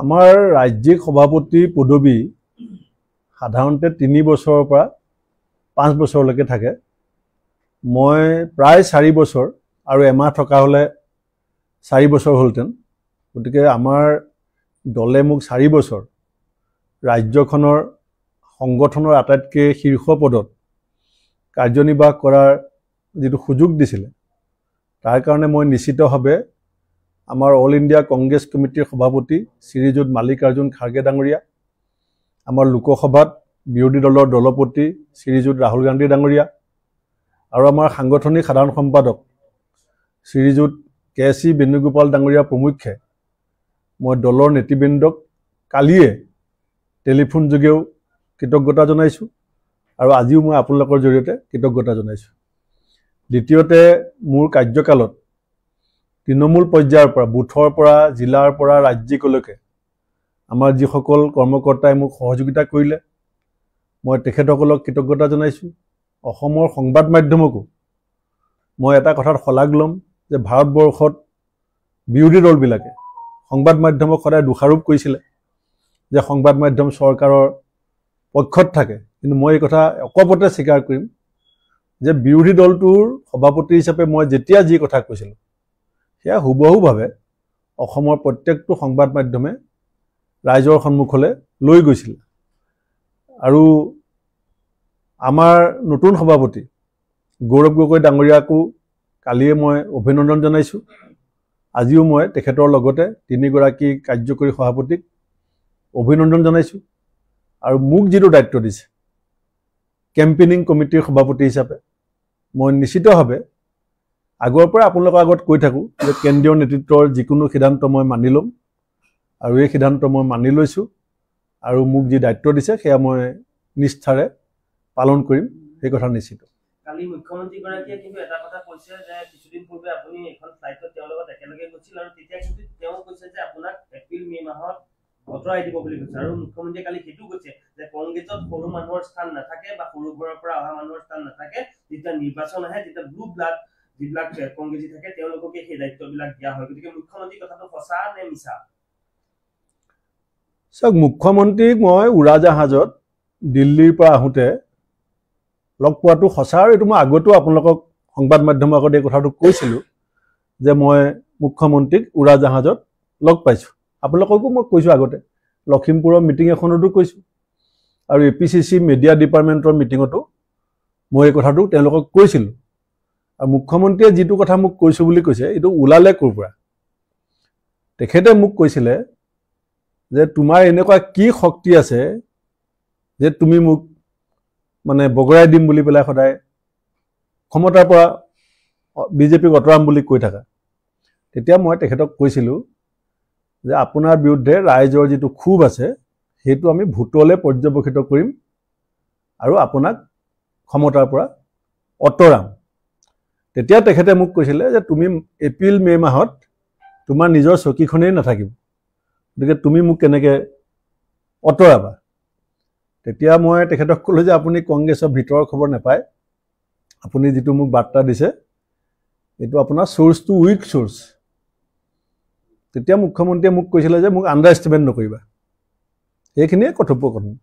আমাৰ ৰাজ্যিক সভাপতি পদবী সাধাৰণতে 3 বছৰৰ পৰা 5 বছৰলৈকে থাকে। মই প্ৰায় 4 বছৰ আৰু এমাহ থকা হলে 4 বছৰ হ'লতেন। গতিকে আমাৰ দলে মোক 4 বছৰ ৰাজ্যখনৰ সংগঠনৰ আটাইতকৈ শীৰ্ষ পদত কাৰ্যনিৰ্বাহ কৰাৰ যিটো সুযোগ দিছিলে, তাৰ কাৰণে মই নিশ্চিতভাৱে আমাৰ অল ইণ্ডিয়া কংগ্ৰেছ কমিটিৰ সভাপতি শ্ৰীযুত মাল্লিকাৰ্জুন খাৰ্গে ডাঙৰীয়া, আমাৰ লোকসভাত বিৰোধী দলৰ দলপতি শ্ৰীযুত ৰাহুল গান্ধী ডাঙৰীয়া আৰু আমাৰ সাংগঠনিক সাধাৰণ সম্পাদক শ্ৰীযুত কে.চি. বেণুগোপাল ডাঙৰীয়া প্ৰমুখ্যে মই দলৰ নেতৃবৃন্দক কালিয়ে টেলিফোন যোগেও কৃতজ্ঞতা জনাইছোঁ আৰু আজিও মই আপোনালোকৰ জৰিয়তে কৃতজ্ঞতা জনাইছোঁ। দ্বিতীয়তে, মোৰ কাৰ্যকালত তৃণমূল পৰ্যায়ৰ পৰা, বুথৰ পৰা, জিলাৰ পৰা ৰাজ্যিকলৈকে আমাৰ যিসকল কৰ্মকৰ্তাই মোক সহযোগিতা কৰিলে, মই তেখেতসকলক কৃতজ্ঞতা জনাইছোঁ। অসমৰ সংবাদ মাধ্যমকো মই এটা কথাত শলাগ ল'ম যে ভাৰতবৰ্ষত বিৰোধী দলবিলাকে সংবাদ মাধ্যমক সদায় দোষাৰোপ কৰিছিলে যে সংবাদ মাধ্যম চৰকাৰৰ পক্ষত থাকে, কিন্তু মই এই কথা অকপতে স্বীকাৰ কৰিম যে বিৰোধী দলটোৰ সভাপতি হিচাপে মই যেতিয়া যি কথা কৈছিলোঁ সেয়া হুবহুভাৱে অসমৰ প্ৰত্যেকটো সংবাদ মাধ্যমে ৰাইজৰ সন্মুখলৈ লৈ গৈছিল। আৰু আমাৰ নতুন সভাপতি গৌৰৱ গগৈ ডাঙৰীয়াকো কালিয়ে মই অভিনন্দন জনাইছোঁ। আজিও মই তেখেতৰ লগতে 3 গৰাকী কাৰ্যকৰী সভাপতিক অভিনন্দন জনাইছোঁ। আৰু মোক যিটো দায়িত্ব দিছে কেম্পেইনিং কমিটিৰ সভাপতি হিচাপে, মই নিশ্চিতভাৱে আগৰ পৰা আপোনালোকৰ আগত কৈ থাকোঁ যে কেন্দ্ৰীয় নেতৃত্বৰ যিকোনো সিদ্ধান্ত মই মানি ল'ম আৰু এই সিদ্ধান্ত মই মানি লৈছোঁ আৰু মোক যি দায়িত্ব দিছে সেয়া মই নিষ্ঠাৰে পালন কৰিম, সেই কথা নিশ্চিত। কালি মুখ্যমন্ত্ৰীগৰাকীয়ে কিন্তু এটা কথা কৈছে যে কিছুদিন পূৰ্বে আপুনি এখন ফ্লাইটত তেওঁৰ লগত একেলগে গৈছিল আৰু তেতিয়া কিন্তু তেওঁ কৈছে যে আপোনাক এপ্ৰিল-মে মাহত আঁতৰাই দিব বুলি কৈছে। আৰু মুখ্যমন্ত্ৰীয়ে কালি সেইটো কৈছে যে কংগ্ৰেছত সৰু মানুহৰ স্থান নাথাকে বা সৰু ঘৰৰ পৰা অহা মানুহৰ স্থান নাথাকে, যেতিয়া নিৰ্বাচন আহে তেতিয়া ব্লু ব্লাড যিবিলাক কংগ্ৰেছী থাকে তেওঁলোককে সেই দায়িত্ববিলাক দিয়া হয়। গতিকে মুখ্যমন্ত্ৰীৰ কথাটো সঁচা নে মিছা? চাওক, মুখ্যমন্ত্ৰীক মই উৰাজাহাজত দিল্লীৰ পৰা আহোঁতে লগ পোৱাটো সঁচা, আৰু এইটো মই আগতেও আপোনালোকক সংবাদ মাধ্যমৰ আগত এই কথাটো কৈছিলোঁ যে মই মুখ্যমন্ত্ৰীক উৰাজাহাজত লগ পাইছোঁ। আপোনালোককো মই কৈছোঁ আগতে, লখিমপুৰৰ মিটিং এখনতো কৈছোঁ আৰু APCC মিডিয়া ডিপাৰ্টমেণ্টৰ মিটিঙতো মই এই কথাটো তেওঁলোকক কৈছিলোঁ। আৰু মুখ্যমন্ত্ৰীয়ে যিটো কথা মোক কৈছোঁ বুলি কৈছে এইটো ওলালে ক'ৰ পৰা? তেখেতে মোক কৈছিলে যে তোমাৰ এনেকুৱা কি শক্তি আছে যে তুমি মোক মানে বগৰাই দিম বুলি পেলাই সদায় ক্ষমতাৰ পৰা বিজেপিক আঁতৰাম বুলি কৈ থাকা। তেতিয়া মই তেখেতক কৈছিলোঁ যে আপোনাৰ বিৰুদ্ধে ৰাইজৰ যিটো ক্ষোভ আছে সেইটো আমি ভোটলৈ পৰ্যবেক্ষিত কৰিম আৰু আপোনাক ক্ষমতাৰ পৰা আঁতৰাম। তেতিয়া তেখেতে মোক কৈছিলে যে তুমি এপ্ৰিল-মে মাহত তোমাৰ নিজৰ চকীখনেই নাথাকিব, গতিকে তুমি মোক কেনেকৈ আঁতৰাবা? তেতিয়া মই তেখেতক ক'লোঁ যে আপুনি কংগ্ৰেছৰ ভিতৰৰ খবৰ নাপায়, আপুনি যিটো মোক বাৰ্তা দিছে এইটো আপোনাৰ চ'ৰ্চটো উইক চ'ৰ্চ। তেতিয়া মুখ্যমন্ত্ৰীয়ে মোক কৈছিলে যে মোক আণ্ডাৰ এষ্টিমেট নকৰিবা। সেইখিনিয়ে কথোপকথন।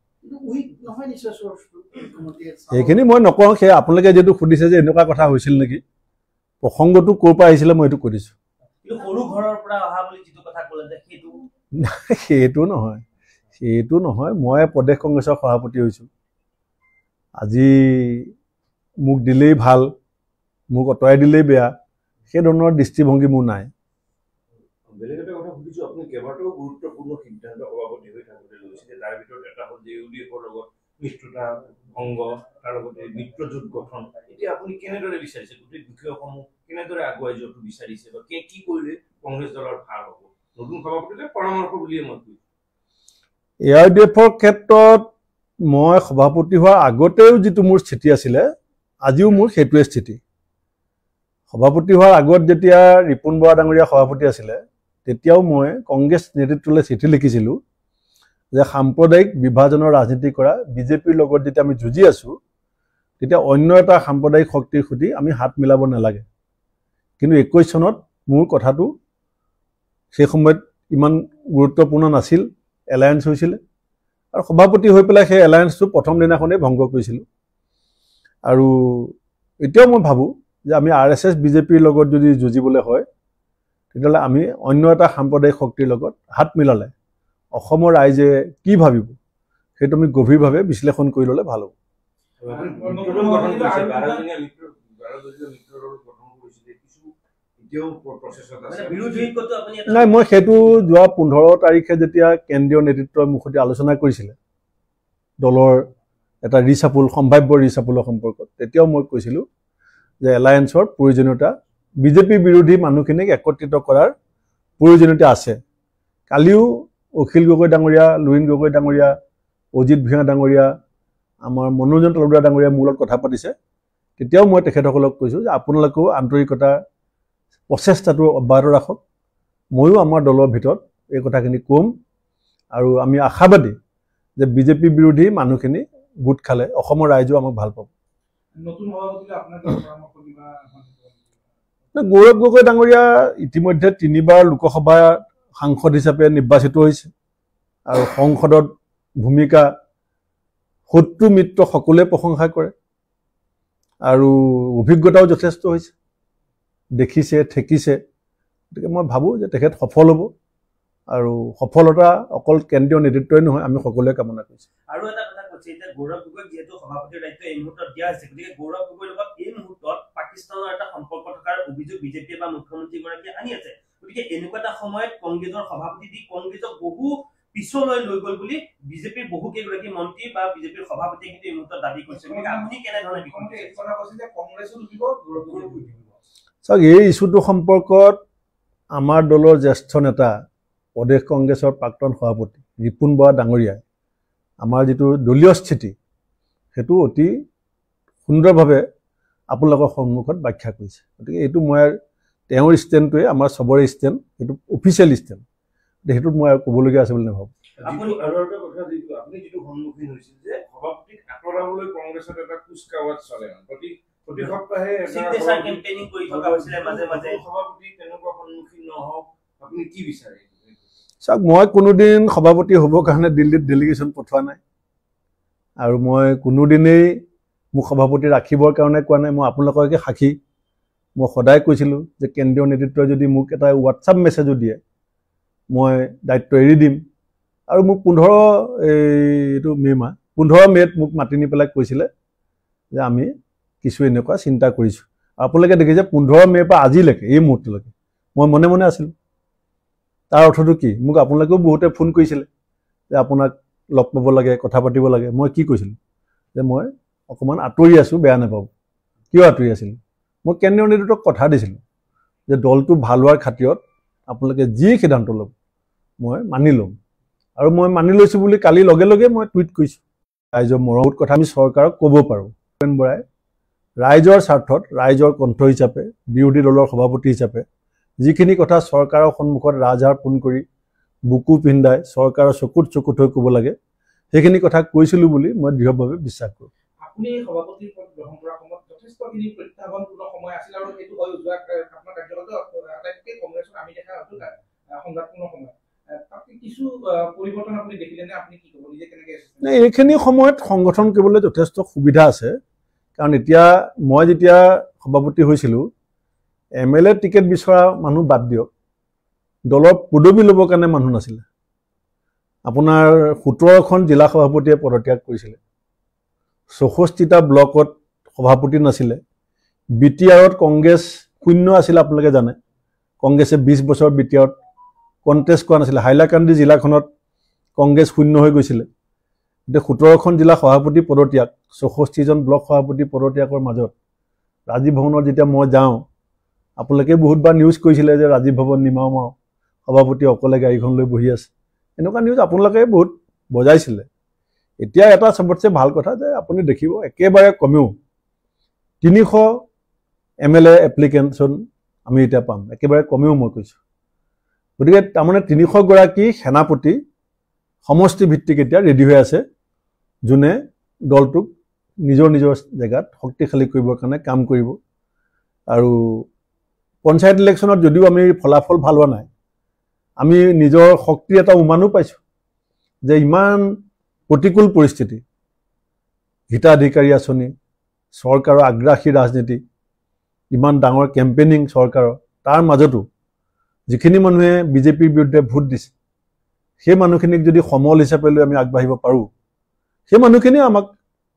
সেইখিনি মই নকওঁ, সেই আপোনালোকে যিটো সুধিছে যে এনেকুৱা কথা হৈছিল নেকি, প্ৰসংগটো ক'ৰ পৰা আহিছিলে মই এইটো কৈ দিছোঁ। সেইটো নহয়, সেইটো নহয়। মই প্ৰদেশ কংগ্ৰেছৰ সভাপতি হৈছোঁ। আজি মোক দিলেই ভাল, মোক আঁতৰাই দিলেই বেয়া, সেই ধৰণৰ দৃষ্টিভংগী মোৰ নাই। বেলেগ এটা কথা সুধিছোঁ, আপুনি কেইবাটাও গুৰুত্বপূৰ্ণ সিদ্ধান্ত সভাপতি হৈ থাকোঁতে লৈছিলে, তাৰ ভিতৰত এটা হ'ল যে UDFৰ লগত মিত্ৰতা ভংগ, তাৰ লগতে মিত্ৰজোঁট গঠন। এতিয়া আপুনি কেনেদৰে বিচাৰিছে, গোটেই বিষয়সমূহ কেনেদৰে আগুৱাই যোৱাটো বিচাৰিছে বা কি কৰিলে কংগ্ৰেছ দলৰ ভাল হ'ব? নতুন সভাপতিলে পৰামৰ্শ বুলিয়ে মই কৈছোঁ। ARDFৰ ক্ষেত্ৰত মই সভাপতি হোৱাৰ আগতেও যিটো মোৰ স্থিতি আছিলে, আজিও মোৰ সেইটোৱে স্থিতি। সভাপতি হোৱাৰ আগত যেতিয়া ৰিপুণ বৰা ডাঙৰীয়া সভাপতি আছিলে তেতিয়াও মই কংগ্ৰেছ নেতৃত্বলৈ চিঠি লিখিছিলোঁ যে সাম্প্ৰদায়িক বিভাজনৰ ৰাজনীতি কৰা বিজেপিৰ লগত যেতিয়া আমি যুঁজি আছোঁ তেতিয়া অন্য এটা সাম্প্ৰদায়িক শক্তিৰ সৈতে আমি হাত মিলাব নালাগে। কিন্তু 21 চনত মোৰ কথাটো সেই সময়ত ইমান গুৰুত্বপূৰ্ণ নাছিল, এলায়েন্স হৈছিলে আৰু সভাপতি হৈ পেলাই সেই এলায়েন্সটো প্ৰথম দিনাখনেই ভংগ কৰিছিলোঁ। আৰু এতিয়াও মই ভাবোঁ যে আমি RSS BJPৰ লগত যদি যুঁজিবলৈ হয় তেতিয়াহ'লে আমি অন্য এটা সাম্প্ৰদায়িক শক্তিৰ লগত হাত মিলালে অসমৰ ৰাইজে কি ভাবিব সেইটো আমি গভীৰভাৱে বিশ্লেষণ কৰি ল'লে ভাল হ'ব। নাই, মই সেইটো যোৱা 15 তাৰিখে যেতিয়া কেন্দ্ৰীয় নেতৃত্বৰ মুখতে আলোচনা কৰিছিলে দলৰ এটা সম্ভাৱ্য ৰিচাপুলৰ সম্পৰ্কত, তেতিয়াও মই কৈছিলোঁ যে এলায়েন্সৰ প্ৰয়োজনীয়তা, বিজেপি বিৰোধী মানুহখিনিক একত্ৰিত কৰাৰ প্ৰয়োজনীয়তা আছে। কালিও অখিল গগৈ ডাঙৰীয়া, লুৰিণ গগৈ ডাঙৰীয়া, অজিত ভূঞা ডাঙৰীয়া, আমাৰ মনোৰঞ্জন তালুকদাৰ ডাঙৰীয়া মোৰ লগত কথা পাতিছে। তেতিয়াও মই তেখেতসকলক কৈছোঁ যে আপোনালোকেও আন্তৰিকতাৰ প্ৰচেষ্টাটো অব্যাহত ৰাখক, ময়ো আমাৰ দলৰ ভিতৰত এই কথাখিনি ক'ম আৰু আমি আশাবাদী যে বিজেপি বিৰোধী মানুহখিনি গোট খালে অসমৰ ৰাইজেও আমাক ভাল পাব। গৌৰৱ গগৈ ডাঙৰীয়া ইতিমধ্যে 3বাৰ লোকসভা সাংসদ হিচাপে নিৰ্বাচিত হৈছে আৰু সংসদত ভূমিকা শত্ৰু মিত্ৰ সকলোৱে প্ৰশংসা কৰে আৰু অভিজ্ঞতাও যথেষ্ট হৈছে, দেখিছে ঠেকিছে। গতিকে মই ভাবোঁ যে তেখেত সফল হ'ব আৰু সফলতা অকল কেন্দ্ৰীয় নেতৃত্বই নহয়, আমি সকলোৱে কামনা কৰিছোঁ। আৰু এটা কথা কৈছে, এতিয়া গৌৰৱ গগৈক যিহেতু সভাপতিৰ দায়িত্ব এই মুহূৰ্তত দিয়া হৈছে, গতিকে গৌৰৱ গগৈৰ লগত এই মুহূৰ্তত পাকিস্তানৰ এটা সম্পৰ্ক থকাৰ অভিযোগ বিজেপিয়ে বা মুখ্যমন্ত্ৰীগৰাকীয়ে আনি আছে। গতিকে এনেকুৱা এটা সময়ত কংগ্ৰেছৰ সভাপতি দি কংগ্ৰেছক বহু পিছলৈ লৈ গ'ল বুলি বিজেপিৰ বহু কেইগৰাকী মন্ত্ৰী বা বিজেপিৰ সভাপতিয়ে কিন্তু এই মুহূৰ্তত দাবী কৰিছে। গতিকে আপুনি কেনেধৰণে চাওক, এই ইছ্যুটো সম্পৰ্কত আমাৰ দলৰ জ্যেষ্ঠ নেতা প্ৰদেশ কংগ্ৰেছৰ প্ৰাক্তন সভাপতি ৰিপুণ বৰা ডাঙৰীয়াই আমাৰ যিটো দলীয় স্থিতি সেইটো অতি সুন্দৰভাৱে আপোনালোকৰ সন্মুখত ব্যাখ্যা কৰিছে। গতিকে এইটো মই তেওঁৰ ষ্টেণ্ডটোৱে আমাৰ চবৰে ষ্টেণ্ড, সেইটো অফিচিয়েল ষ্টেণ্ড, সেইটোত মই আৰু ক'বলগীয়া আছে বুলি নাভাবোঁ। আপুনি আৰু এটা কথা আপুনি যিটো সন্মুখীন হৈছিল যে সভাপতিক আঁতৰাবলৈ কংগ্ৰেছত এটা কুচকাৱাজ চলে, প্ৰতি সপ্তাহে সভাপতি তেনেকুৱা সন্মুখীন নহওক, আপুনি কি বিচাৰে? চাওক, মই কোনোদিন সভাপতি হ'বৰ কাৰণে দিল্লীত ডেলিগেশ্যন পঠোৱা নাই আৰু মই কোনোদিনেই মোক সভাপতি ৰাখিবৰ কাৰণে কোৱা নাই। মই আপোনালোককে সাক্ষী, মই সদায় কৈছিলোঁ যে কেন্দ্ৰীয় নেতৃত্বই যদি মোক এটা হোৱাটছআপ মেছেজো দিয়ে মই দায়িত্ব এৰি দিম। আৰু মোক 15 মে'ত মোক মাতি নি পেলাই কৈছিলে যে আমি কিছু এনেকুৱা চিন্তা কৰিছোঁ। আপোনালোকে দেখিছে 15 মে'ৰ পৰা আজিলৈকে এই মুহূৰ্তলৈকে মই মনে মনে আছিলোঁ। তাৰ অৰ্থটো কি? মোক আপোনালোকেও বহুতে ফোন কৰিছিলে যে আপোনাক লগ পাব লাগে, কথা পাতিব লাগে। মই কি কৈছিলোঁ যে মই অকণমান আঁতৰি আছোঁ, বেয়া নাপাব। কিয় আঁতৰি আছিলোঁ? মই কেন্দ্ৰীয় নেতৃত্বক কথা দিছিলোঁ যে দলটো ভাল হোৱাৰ খাতিৰত আপোনালোকে যি সিদ্ধান্ত ল'ব মই মানি ল'ম, আৰু মই মানি লৈছোঁ বুলি কালি লগে লগে মই টুইট কৰিছোঁ। ৰাইজৰ মৰমত কথা আমি চৰকাৰক ক'ব পাৰোঁ। ভূপেন বৰাই ৰাইজৰ স্বাৰ্থত ৰাইজৰ কণ্ঠ হিচাপে, বিৰোধী দলৰ সভাপতি হিচাপে যিখিনি কথা চৰকাৰৰ সন্মুখত ৰাজহাড় ফোন কৰি বুকু পিন্ধাই চৰকাৰৰ চকুত চকুত হৈ ক'ব লাগে সেইখিনি কথা কৈছিলোঁ বুলি মই দৃঢ়ভাৱে বিশ্বাস কৰোঁ। আপুনি সভাপতিৰ পদ গ্ৰহণ কৰাৰ সময়ত যথেষ্টখিনি প্ৰত্যাহ্বানপূৰ্ণ সময় আছিল আৰু সেইটো হৈ যোৱা আপোনাৰ কাৰ্যকালটো আটাইতকৈ কংগ্ৰেছৰ আমি দেখা হয়তো সংঘাতপূৰ্ণ সময়। তাতে কিছু পৰিৱৰ্তন আপুনি দেখিলে নে? আপুনি কি ক'ব, নিজে কেনেকৈ? এইখিনি সময়ত সংগঠন কৰিবলৈ যথেষ্ট সুবিধা আছে, কাৰণ এতিয়া মই যেতিয়া সভাপতি হৈছিলোঁ MLA টিকেট বিচৰা মানুহ বাদ দিয়ক, দলৰ পদবী ল'বৰ কাৰণে মানুহ নাছিলে। আপোনাৰ 17খন জিলা সভাপতিয়ে পদত্যাগ কৰিছিলে, 64টা ব্লকত সভাপতি নাছিলে, BTRত কংগ্ৰেছ শূন্য আছিলে। আপোনালোকে জানে কংগ্ৰেছে 20 বছৰ BTRত কণ্টেষ্ট কৰা নাছিলে। হাইলাকান্দি জিলাখনত কংগ্ৰেছ শূন্য হৈ গৈছিলে। এতিয়া 17খন জিলা সভাপতি পদত্যাগ, 64জন ব্লক সভাপতি পদত্যাগৰ মাজত ৰাজীৱ ভৱনত যেতিয়া মই যাওঁ, আপোনালোকে বহুতবাৰ নিউজ কৰিছিলে যে ৰাজীৱ ভৱন নিমাও সভাপতি অকলে গাড়ীখন লৈ বহি আছে, এনেকুৱা নিউজ আপোনালোকে বহুত বজাইছিলে। এতিয়া এটা চবতছে ভাল কথা যে আপুনি দেখিব একেবাৰে কমেও 300 MLA এপ্লিকেশ্যন আমি এতিয়া পাম, একেবাৰে কমেও মই কৈছোঁ। গতিকে তাৰমানে 300গৰাকী সেনাপতি সমষ্টি ভিত্তিক এতিয়া ৰেডি হৈ আছে, যোনে দলটোক নিজৰ নিজৰ জেগাত শক্তিশালী কৰিবৰ কাৰণে কাম কৰিব। আৰু পঞ্চায়ত ইলেকশ্যনত যদিও আমি ফলাফল ভাল হোৱা নাই, আমি নিজৰ শক্তি এটা উমানো পাইছোঁ যে ইমান প্ৰতিকূল পৰিস্থিতি, হিতাধিকাৰী আঁচনি, চৰকাৰৰ আগ্ৰাসী ৰাজনীতি, ইমান ডাঙৰ কেম্পেইনিং চৰকাৰৰ, তাৰ মাজতো যিখিনি মানুহে বিজেপিৰ বিৰুদ্ধে ভোট দিছে সেই মানুহখিনিক যদি সমল হিচাপে লৈ আমি আগবাঢ়িব পাৰোঁ, সেই মানুহখিনিয়ে আমাক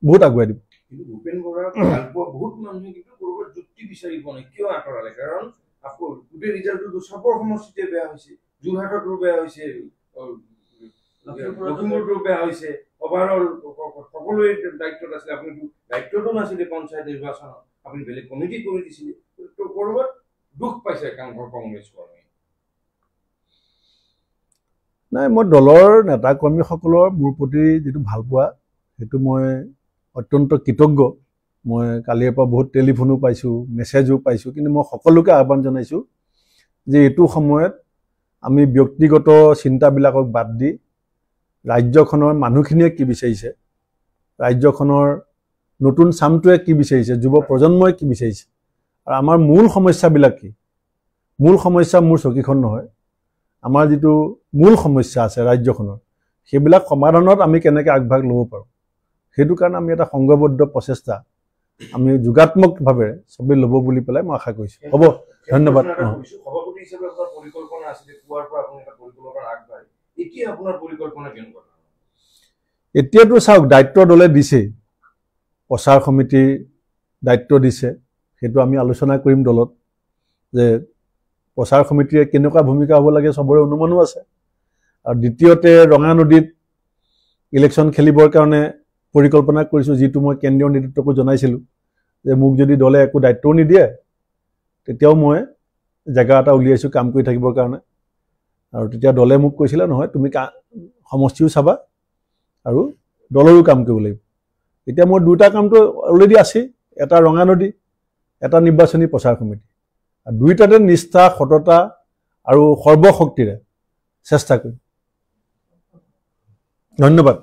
বহুত আগুৱাই দিব। কিন্তু ভূপেন বৰাক ভাল পোৱা বহুত মানুহে কিন্তু ক'ৰবাত যুক্তি বিচাৰি পোৱা নাই, কিয় আঁতৰালে? কাৰণ আকৌ গোটেই ৰিজাল্টটো চবৰ সমষ্টিতে বেয়া হৈছে, যোৰহাটতো বেয়া হৈছে, লখিমপুৰতো বেয়া হৈছে, অভাৰঅল সকলোৱে দায়িত্বত আছিলে, আপুনি দায়িত্বতো নাছিলে পঞ্চায়ত নিৰ্বাচনত, আপুনি বেলেগ কমিটি কৰি দিছিলে, তো ক'ৰবাত দুখ পাইছে কংগ্ৰেছ কৰ্মী? নাই, মই দলৰ নেতা কৰ্মীসকলৰ মোৰ প্ৰতি যিটো ভাল পোৱা সেইটো মই অত্যন্ত কৃতজ্ঞ। মই কালিৰ পৰা বহুত টেলিফোনো পাইছোঁ, মেছেজো পাইছোঁ, কিন্তু মই সকলোকে আহ্বান জনাইছোঁ যে এইটো সময়ত আমি ব্যক্তিগত চিন্তাবিলাকক বাদ দি ৰাজ্যখনৰ মানুহখিনিয়ে কি বিচাৰিছে, ৰাজ্যখনৰ নতুন চামটোৱে কি বিচাৰিছে, যুৱ প্ৰজন্মই কি বিচাৰিছে, আৰু আমাৰ মূল সমস্যাবিলাক কি। মূল সমস্যা মোৰ চকীখন নহয়, আমাৰ যিটো মূল সমস্যা আছে ৰাজ্যখনৰ, সেইবিলাক সমাধানত আমি কেনেকৈ আগভাগ ল'ব পাৰোঁ, সেইটো কাৰণে আমি এটা সংঘবদ্ধ প্ৰচেষ্টা আমি যোগাত্মকভাৱে চবেই ল'ব বুলি পেলাই মই আশা কৰিছোঁ। হ'ব, ধন্যবাদ। সভাপতি হিচাপে আপোনাৰ পৰিকল্পনা আছিলে, পুৱাৰ পৰা আপুনি এটা পৰিকল্পনা আগবাঢ়ি, এতিয়া আপোনাৰ পৰিকল্পনা কেনেকুৱা? এতিয়াতো চাওক, দায়িত্ব দলে দিছেই, প্ৰচাৰ সমিতিৰ দায়িত্ব দিছে, সেইটো আমি আলোচনা কৰিম দলত যে প্ৰচাৰ সমিতিয়ে কেনেকুৱা ভূমিকা হ'ব লাগে, চবৰে অনুমানো আছে। আৰু দ্বিতীয়তে ৰঙা নদীত ইলেকশ্যন খেলিবৰ কাৰণে পৰিকল্পনা কৰিছোঁ, যিটো মই কেন্দ্ৰীয় নেতৃত্বকো জনাইছিলোঁ যে মোক যদি দলে একো দায়িত্বও নিদিয়ে তেতিয়াও মই জেগা এটা উলিয়াইছোঁ কাম কৰি থাকিবৰ কাৰণে। আৰু তেতিয়া দলে মোক কৈছিলে নহয়, তুমি সমষ্টিও চাবা আৰু দলৰো কাম কৰিব লাগিব। এতিয়া মোৰ দুটা কামটো অলৰেডি আছেই, এটা ৰঙা নদী, এটা নিৰ্বাচনী প্ৰচাৰ সমিতি, আৰু দুইটাতে নিষ্ঠা, সততা আৰু সৰ্বশক্তিৰে চেষ্টা কৰিম। ধন্যবাদ।